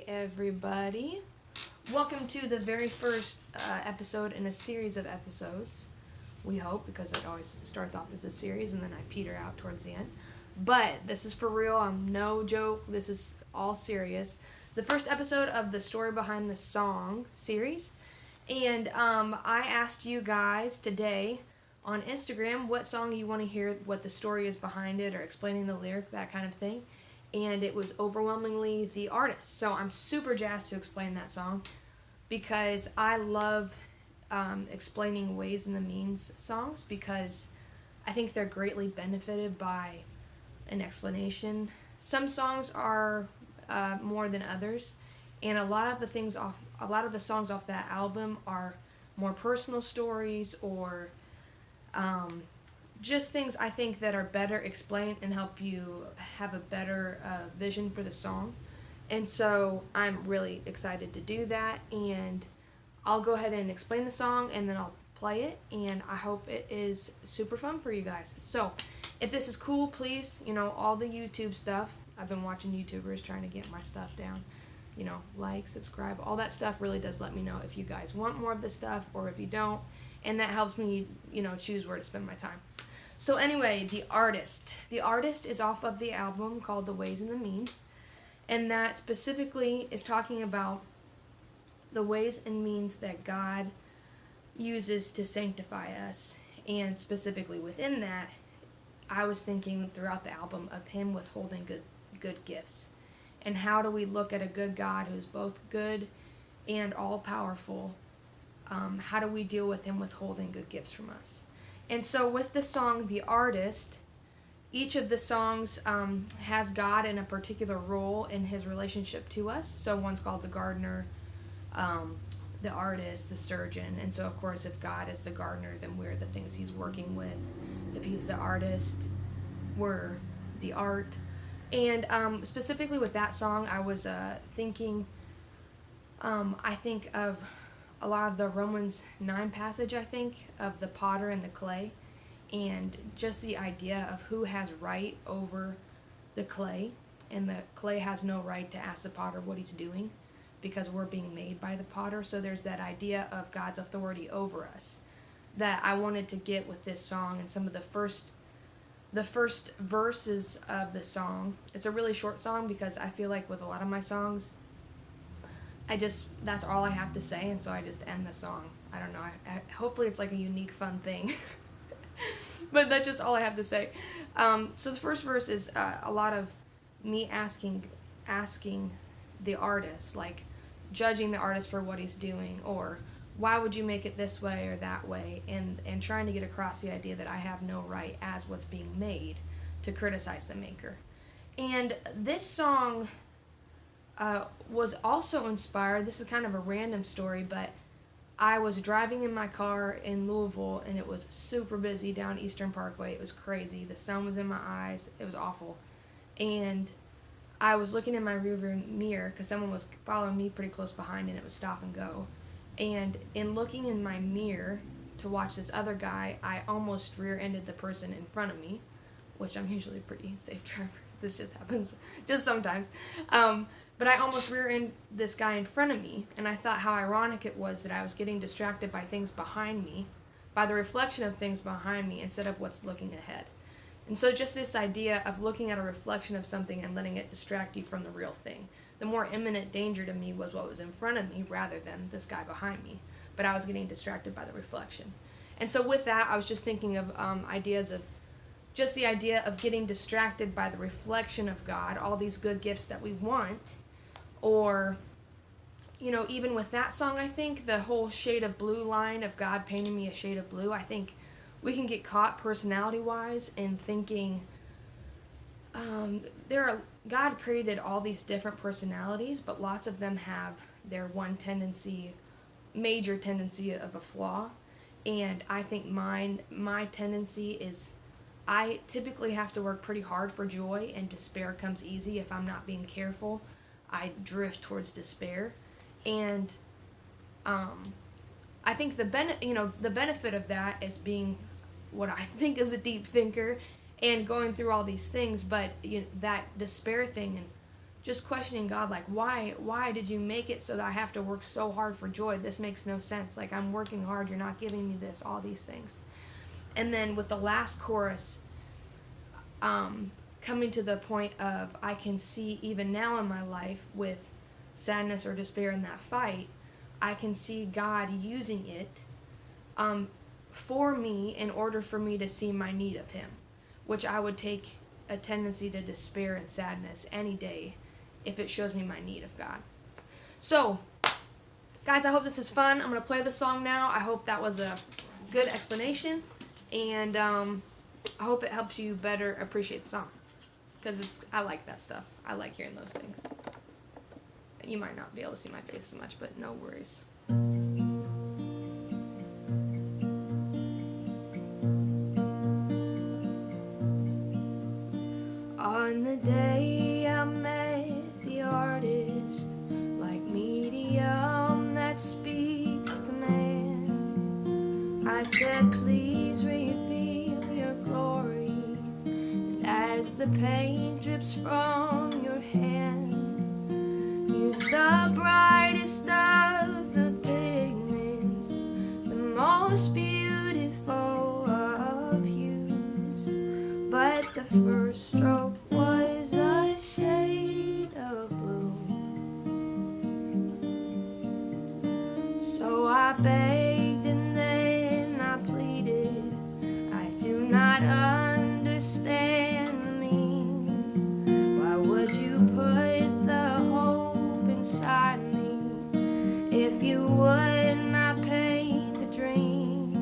Hey everybody, welcome to the very first episode in a series of episodes. We hope, because it always starts off as a series and then I peter out towards the end. But this is for real, I'm no joke, this is all serious. The first episode of the Story Behind the Song series. And I asked you guys today on Instagram what song you want to hear, what the story is behind it, or explaining the lyric, that kind of thing. And it was overwhelmingly The Artist. So I'm super jazzed to explain that song because I love explaining Ways and the Means songs because I think they're greatly benefited by an explanation. Some songs are more than others, and a lot of the songs off that album are more personal stories or just things I think that are better explained and help you have a better vision for the song. And so I'm really excited to do that, and I'll go ahead and explain the song and then I'll play it, and I hope it is super fun for you guys. So if this is cool, please, all the YouTube stuff, I've been watching YouTubers trying to get my stuff down, like, subscribe, all that stuff really does let me know if you guys want more of this stuff or if you don't, and that helps me, choose where to spend my time. So anyway, The Artist. The Artist is off of the album called The Ways and the Means, and that specifically is talking about the ways and means that God uses to sanctify us, and specifically within that, I was thinking throughout the album of Him withholding good gifts. And how do we look at a good God who's both good and all-powerful? How do we deal with Him withholding good gifts from us? And so with the song The Artist, each of the songs has God in a particular role in His relationship to us. So one's called the gardener, the artist, the surgeon. And so, of course, if God is the gardener, then we're the things He's working with. If He's the artist, we're the art. And specifically with that song, I was thinking, I think of a lot of the Romans 9 passage, I think, of the potter and the clay, and just the idea of who has right over the clay, and the clay has no right to ask the potter what he's doing because we're being made by the potter. So there's that idea of God's authority over us that I wanted to get with this song. And some of the first verses of the song, it's a really short song because I feel like with a lot of my songs, that's all I have to say, and so I just end the song. I don't know, hopefully it's like a unique, fun thing. But that's just all I have to say. So the first verse is a lot of me asking the artist, like judging the artist for what he's doing, or why would you make it this way or that way, and trying to get across the idea that I have no right as what's being made to criticize the maker. And this song was also inspired, this is kind of a random story, but I was driving in my car in Louisville, and it was super busy down Eastern Parkway. It was crazy. The sun was in my eyes. It was awful. And I was looking in my rearview mirror because someone was following me pretty close behind, and it was stop and go. And in looking in my mirror to watch this other guy, I almost rear-ended the person in front of me, which I'm usually a pretty safe driver. This just happens just sometimes. But I almost rear-ended this guy in front of me, and I thought how ironic it was that I was getting distracted by things behind me, by the reflection of things behind me, instead of what's looking ahead. And so just this idea of looking at a reflection of something and letting it distract you from the real thing. The more imminent danger to me was what was in front of me rather than this guy behind me, but I was getting distracted by the reflection. And so with that, I was just thinking of ideas of just the idea of getting distracted by the reflection of God, all these good gifts that we want, or, even with that song, I think the whole shade of blue line of God painting me a shade of blue, I think we can get caught personality-wise in thinking God created all these different personalities, but lots of them have their one major tendency of a flaw. And I think my tendency is I typically have to work pretty hard for joy, and despair comes easy if I'm not being careful. I drift towards despair, and I think the benefit of that is being what I think is a deep thinker and going through all these things, but that despair thing and just questioning God, like, why did you make it so that I have to work so hard for joy? This makes no sense. Like, I'm working hard, you're not giving me this, all these things. And then with the last chorus, coming to the point of, I can see even now in my life with sadness or despair in that fight, I can see God using it for me in order for me to see my need of Him, which I would take a tendency to despair and sadness any day if it shows me my need of God. So, guys, I hope this is fun. I'm going to play the song now. I hope that was a good explanation, and I hope it helps you better appreciate the song, because I like that stuff. I like hearing those things. You might not be able to see my face as much, but no worries. On the day I met the artist, like medium that speaks to man, I said, please reveal your glory. And as the paint drips from your hand, use the brightest of the pigments, the most beautiful of hues. But the first stroke was a shade of blue. So I begged and then I pleaded, I do not understand the means. Why would you put the hope inside me if you would not paint the dream?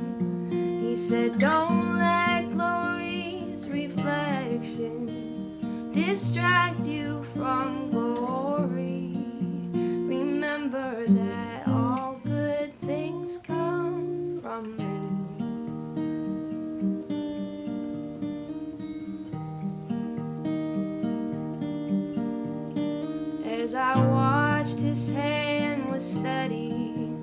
He said, don't let glory's reflection distract you from glory. Remember that all good things come from me. As I watched, his hand was steady,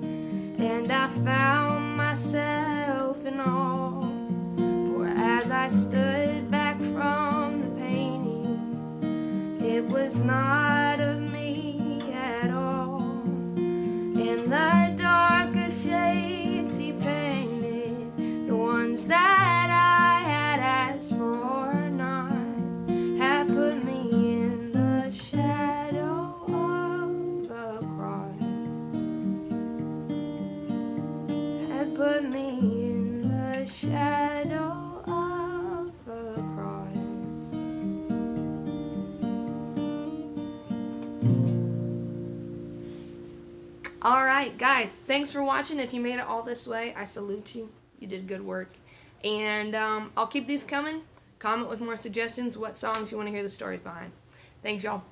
and I found myself in awe. For as I stood back from the painting, it was not of me at all. And the darker shades he painted, the ones that I had asked for not, had put me in the shadow of a cross. Had put me in the shadow of a cross. Alright, guys, thanks for watching. If you made it all this way, I salute you. You did good work. And I'll keep these coming. Comment with more suggestions, what songs you want to hear the stories behind. Thanks, y'all.